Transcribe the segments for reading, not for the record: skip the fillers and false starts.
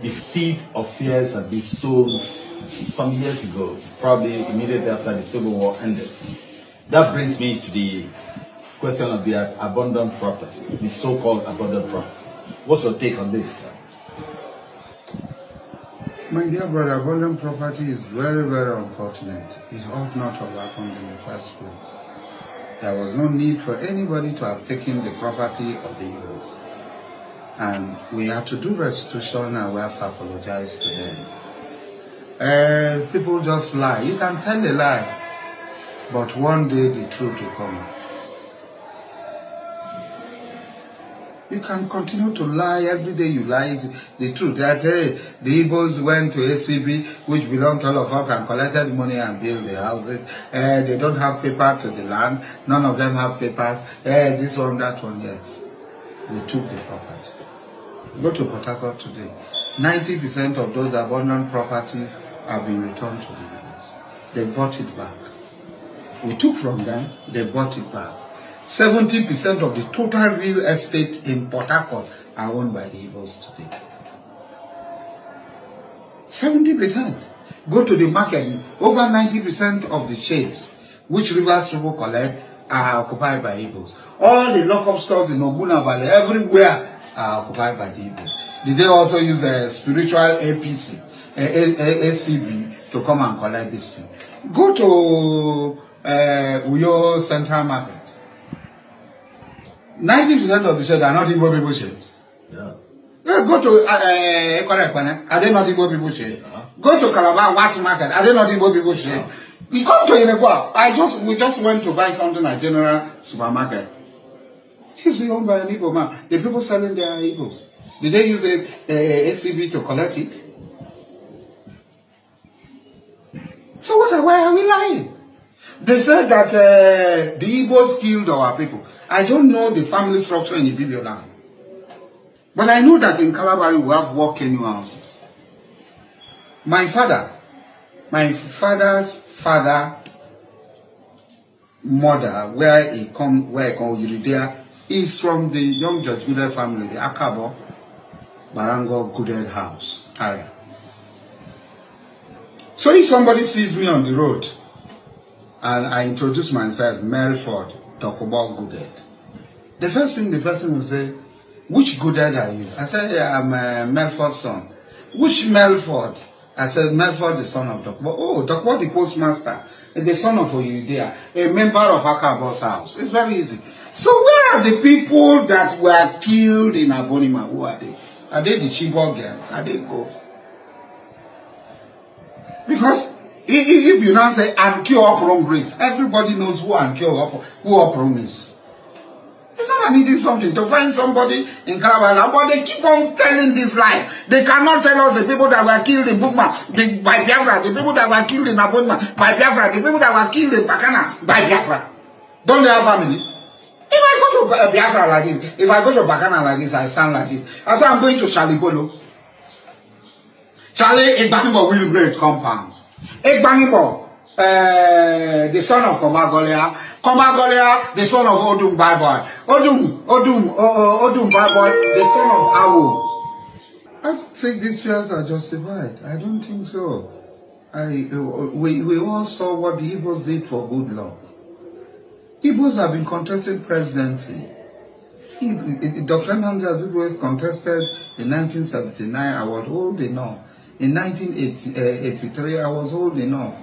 the seed of fears had been sown some years ago, probably immediately after the Civil War ended. That brings me to the question of the abundant property, the so-called abundant property. What's your take on this? My dear brother, abundant property is very, very unfortunate. It ought not have happened in the first place. There was no need for anybody to have taken the property of the Igbos. And we have to do restitution and we have to apologize to them. People just lie. You can tell a lie, but one day the truth will come out. You can continue to lie every day. You lie the truth. That hey, the Igbos went to ACB, which belonged to all of us, and collected money and built the houses. They don't have paper to the land. None of them have papers. This one, that one, yes. We took the property. Go to Port Harcourt today. 90% of those abandoned properties have been returned to the Igbos. They bought it back. We took from them. They bought it back. 70% of the total real estate in Port Harcourt are owned by the Igbos today. 70%. Go to the market, over 90% of the shades which Rivers people collect are occupied by Igbos. All the lock-up stores in Oguna Valley, everywhere are occupied by the Igbos. Did they also use a spiritual APC, ACB to come and collect this thing? Go to Uyo Central Market. 90% of the shades are not Igbo people shades. Yeah. Go to are they not Igbo people shades? Yeah. Go to Calabar Wat Market, are they not Igbo people shades? Yeah. We come to Inegwa. We just went to buy something at General Supermarket. It's owned by an Igbo man. The people selling their Igbos. Did they use a ACB to collect it? So why are we lying? They said that the Igbos killed our people. I don't know the family structure in Ibibio land. But I know that in Calabar we have war canoe houses. My father's father, mother, where he come Yuridia, is from the young Judge Gude family, the Akabo, Barango Gude house area. So if somebody sees me on the road, and I introduce myself, Melford Dokubo Gooded, the first thing the person will say, which Gooded are you? I said, yeah, I'm Melford's son. Which Melford? I said, Melford, the son of Dokubo. Oh, Dokubo, the postmaster, the son of Oyudia, a member of Akabo's house. It's very easy. So where are the people that were killed in Abonima? Who are they? Are they the Chibok girls? Are they go? Because if you now say Ankyo Oprom brings, everybody knows who Ankyo Oprom is. It's not an easy something to find somebody in Calabar, but they keep on telling this lie. They cannot tell us the people that were killed in Bukma by Biafra, the people that were killed in Abonima by Biafra, the people that were killed in Bakana by Biafra. Don't they have family? If I go to Biafra like this, if I go to Bakana like this, I stand like this. I say I'm going to Shalipolo. Charlie Igbangibo will great compound. Igbangibo, the son of Komagolia. Komagolia, the son of Odum Baiboy. Odum Baiboy, the son of Awo. I don't think these fears are justified. I don't think so. We all saw what the Igbos did for good luck. Igbos have been contesting presidency. Dr. Nnamdi Azikiwe contested in 1979. I was old enough. In 1983, I was old enough.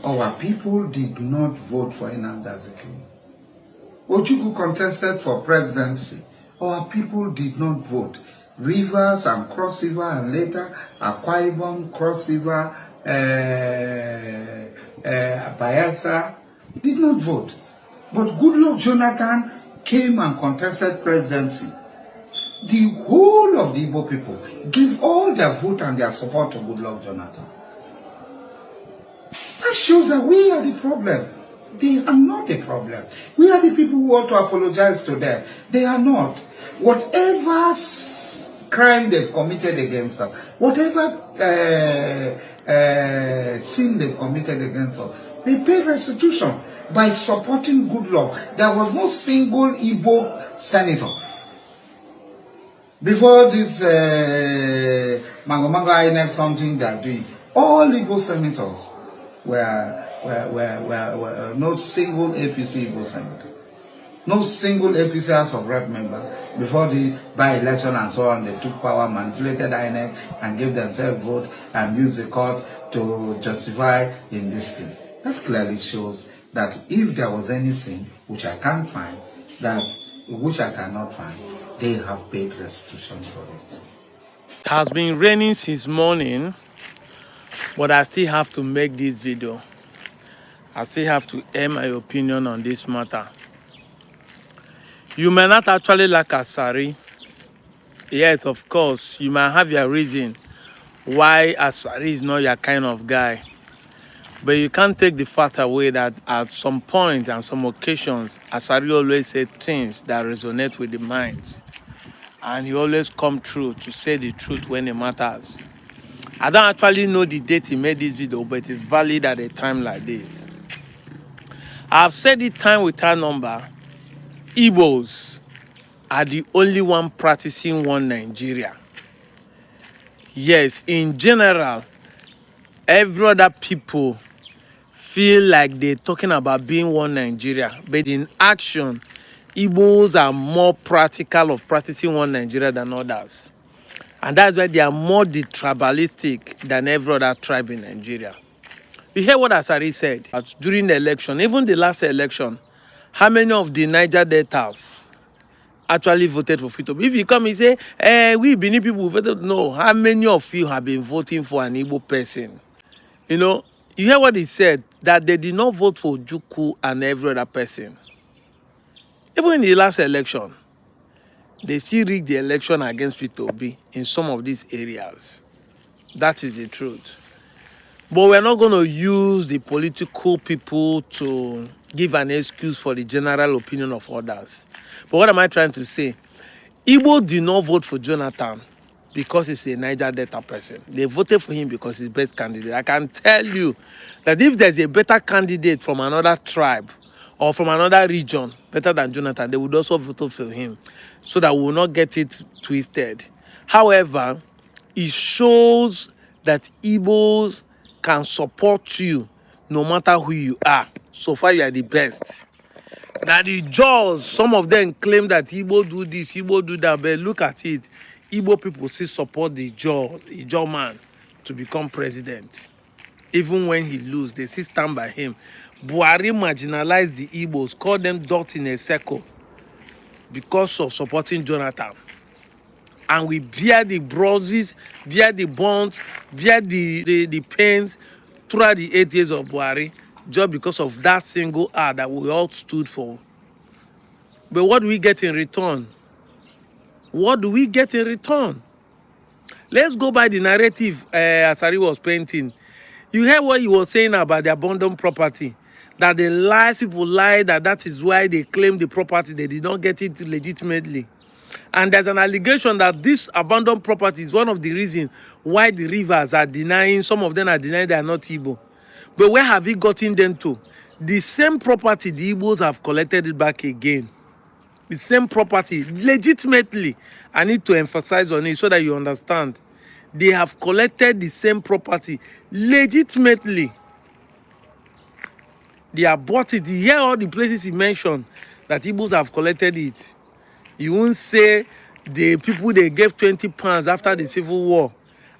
Our people did not vote for Nnamdi Azikiwe. Ojukwu contested for presidency. Our people did not vote. Rivers and Cross River and later Akwa Ibom, Cross River, Bayelsa did not vote. But Goodluck Jonathan came and contested presidency. The whole of the Igbo people gave all their vote and their support to Goodluck Jonathan. That shows that we are the problem. They are not the problem. We are the people who want to apologize to them. They are not. Whatever crime they've committed against us, whatever sin they've committed against us, they pay restitution by supporting Goodluck. There was no single Igbo senator Before this Mango INEC something they are doing, all Igbo senators were no single APC Igbo senator. No single APC House of Rep member. Before the by-election and so on, they took power, manipulated INEC and gave themselves vote and used the court to justify in this thing. That clearly shows that if there was anything which I can't find, which I cannot find, they have paid restitution for it. It has been raining since morning, but I still have to make this video. I still have to air my opinion on this matter. You may not actually like Asari. Yes, of course, you might have your reason why Asari is not your kind of guy. But you can't take the fact away that at some point and some occasions, Asari always said things that resonate with the minds. And he always come true to say the truth when it matters. I don't actually know the date he made this video, but it's valid at a time like this. I've said it time without number. Igbos are the only one practicing one Nigeria. Yes, in general, every other people feel like they're talking about being one Nigeria, but in action, Igbos are more practical of practicing one Nigeria than others. And that's why they are more tribalistic than every other tribe in Nigeria. You hear what Asari said during the election, even the last election, how many of the Niger Deltas actually voted for freedom? If you come and say, we Benin people voted, no, how many of you have been voting for an Igbo person? You know, you hear what he said, that they did not vote for Juku and every other person. Even in the last election, they still rigged the election against Peter Obi in some of these areas. That is the truth. But we're not going to use the political people to give an excuse for the general opinion of others. But what am I trying to say? Igbo did not vote for Jonathan because he's a Niger Delta person. They voted for him because he's the best candidate. I can tell you that if there's a better candidate from another tribe or from another region better than Jonathan, they would also vote for him so that we will not get it twisted. However, it shows that Igbos can support you no matter who you are. So far, you are the best. Now the Jaws, some of them claim that Igbo do this, Igbo do that, but look at it. Igbo people still support the Jaw man to become president. Even when he loses, they still stand by him. Buhari marginalized the Igbos, called them dot in a circle because of supporting Jonathan. And we bear the bruises, bear the bonds, bear the pains throughout the 8 years of Buhari, just because of that single R that we all stood for. But what do we get in return? What do we get in return? Let's go by the narrative Asari was painting. You heard what he was saying about the abandoned property. That the lies people lie, that is why they claim the property. They did not get it legitimately. And there's an allegation that this abandoned property is one of the reasons why the rivers are denying, some of them are denying they are not Igbo. But where have he gotten them to? The same property, the Igbos have collected it back again. The same property, legitimately. I need to emphasize on it so that you understand. They have collected the same property, legitimately. They have bought it. You hear all the places he mentioned that Igbos have collected it. You won't say the people they gave 20 pounds after the Civil War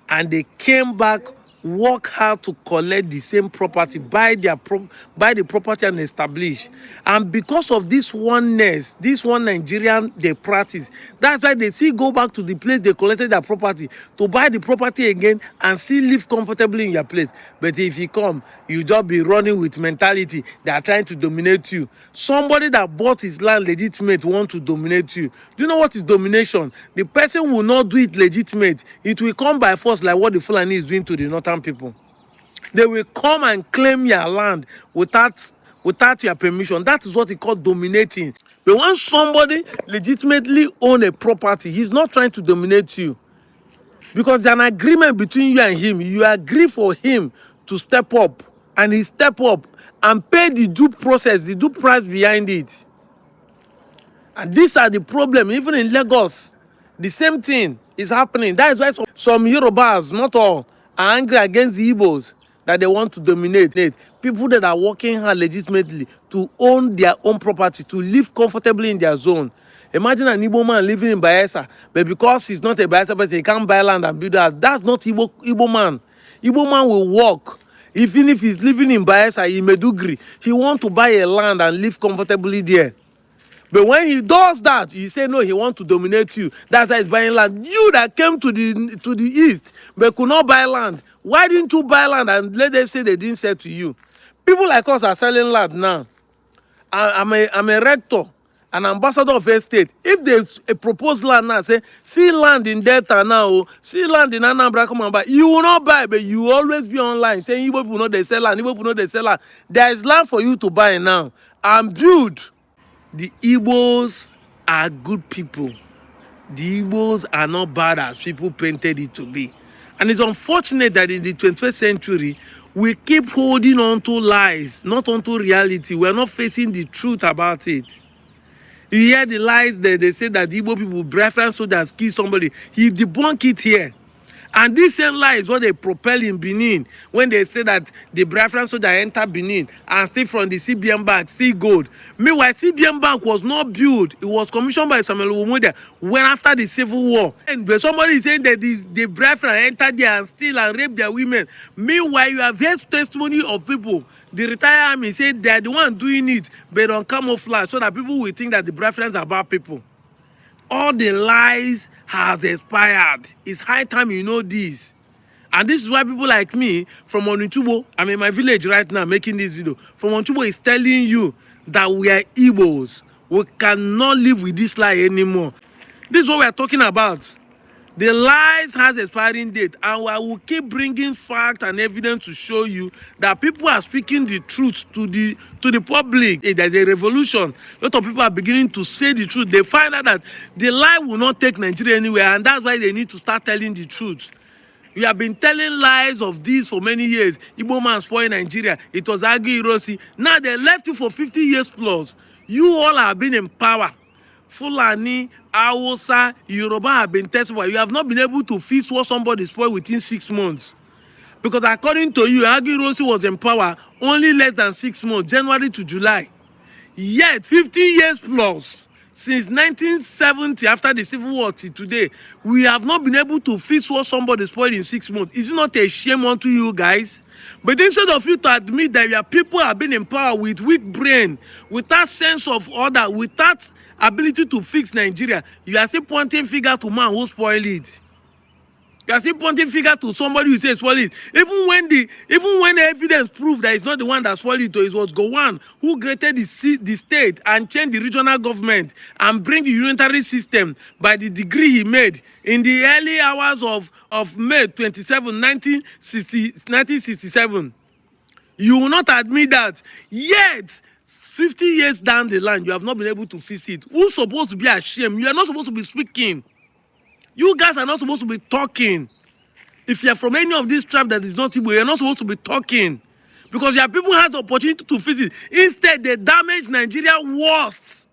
and they came back, work hard to collect the same property, buy the property and establish. And because of this oneness, this one Nigerian they practice, that's why they still go back to the place they collected their property to buy the property again and still live comfortably in your place. But if you come, you just be running with mentality they are trying to dominate you. Somebody that bought his land legitimate want to dominate you. Do you know what is domination? The person will not do it legitimate. It will come by force, like what the Fulani is doing to the northern people. They will come and claim your land without your permission. That is what he called dominating. But when somebody legitimately own a property, he's not trying to dominate you. Because there's an agreement between you and him. You agree for him to step up. And he step up and pay the due process, the due price behind it. And these are the problem. Even in Lagos, The same thing is happening. That is why some Yorubas, not all, are angry against the Igbos that they want to dominate. People that are working hard legitimately to own their own property, to live comfortably in their zone. Imagine an Igbo man living in Bayelsa, but because he's not a Bayelsa person, he can't buy land and build a house. That's not Igbo man. Igbo man will work. Even if he's living in Bayelsa, in Medugri, he wants to buy a land and live comfortably there. But when he does that, you say no, he wants to dominate you. That's why he's buying land. You that came to the east but could not buy land, why didn't you buy land and let them say they didn't sell to you? People like us are selling land now. I'm a rector, an ambassador of a state. If there's a proposed land now, say, see land in Delta now, see land in Anambra, come and buy. You will not buy, but you will always be online saying, Igbo people know they sell land, Igbo people know they sell land. There is land for you to buy now and build. The Igbos are good people. The Igbos are not bad as people painted it to be. And it's unfortunate that in the 21st century, we keep holding on to lies, not onto reality. We're not facing the truth about it. You hear the lies that they say that the Igbo people, Biafran soldiers, kill somebody. He debunked it here. And this same lie is what they propel in Benin when they say that the Biafran soldier entered Benin and steal from the CBN Bank, steal gold. Meanwhile, CBN Bank was not built. It was commissioned by Samuel Umudia when after the Civil War. And somebody is saying that the Biafran entered there and steal and rape their women. Meanwhile, you have heard testimony of people. The retired army said they are the one doing it, but on camouflage, so that people will think that the Biafrans are bad people. All the lies has expired. It's high time you know this. And this is why people like me from Onitshubo, I'm in my village right now making this video, from Onitshubo is telling you that we are Igbos. We cannot live with this lie anymore. This is what we are talking about. The lies has expiring date, and I will keep bringing facts and evidence to show you that people are speaking the truth to the public. There's a revolution. A lot of people are beginning to say the truth. They find out that the lie will not take Nigeria anywhere, and that's why they need to start telling the truth. We have been telling lies of this for many years. Igbo man spoil Nigeria. It was Agi Irosi. Now they left you for 50 years plus. You all have been in power. Fulani, Hausa, Yoruba have been testifying. You have not been able to fix what somebody spoiled within 6 months. Because according to you, Agi Irosi was in power only less than 6 months, January to July. Yet, 50 years plus, since 1970, after the Civil War till today, we have not been able to fix what somebody spoiled in 6 months. Is it not a shame unto you guys? But instead of you to admit that your people have been in power with weak brain, without sense of order, without ability to fix Nigeria, you are still pointing finger to man who spoiled it. You are still pointing finger to somebody who says spoil it. Even when the evidence proved that it's not the one that spoiled it, it was Gowon who created the state and changed the regional government and bring the unitary system by the degree he made in the early hours of May 27, 1967. You will not admit that. Yet, 50 years down the line, you have not been able to fix it. Who's supposed to be ashamed? You are not supposed to be speaking. You guys are not supposed to be talking. If you are from any of these tribes that is not Igbo, you are not supposed to be talking. Because your people have the opportunity to fix it. Instead, they damage Nigeria worse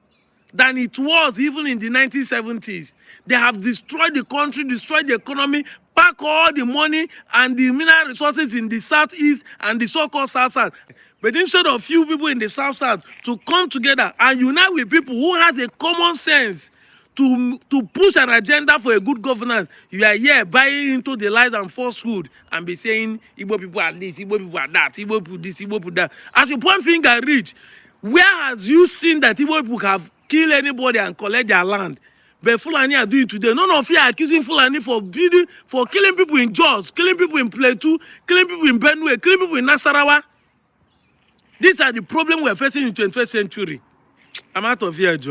than it was even in the 1970s. They have destroyed the country, destroyed the economy, packed all the money and the mineral resources in the southeast and the so-called south-south. But instead of few people in the south-south to come together and unite with people who has a common sense to push an agenda for a good governance, you are here buying into the lies and falsehood and be saying Igbo people are this, Igbo people are that, Igbo people this, Igbo people that. As you point finger reach, where has you seen that Igbo people have killed anybody and collect their land? But Fulani are doing today. None of you are accusing Fulani for killing people in Jos, killing people in Plateau, killing people in Benue, killing people in Nasarawa. These are the problems we are facing in the 21st century. I'm out of here, Joe.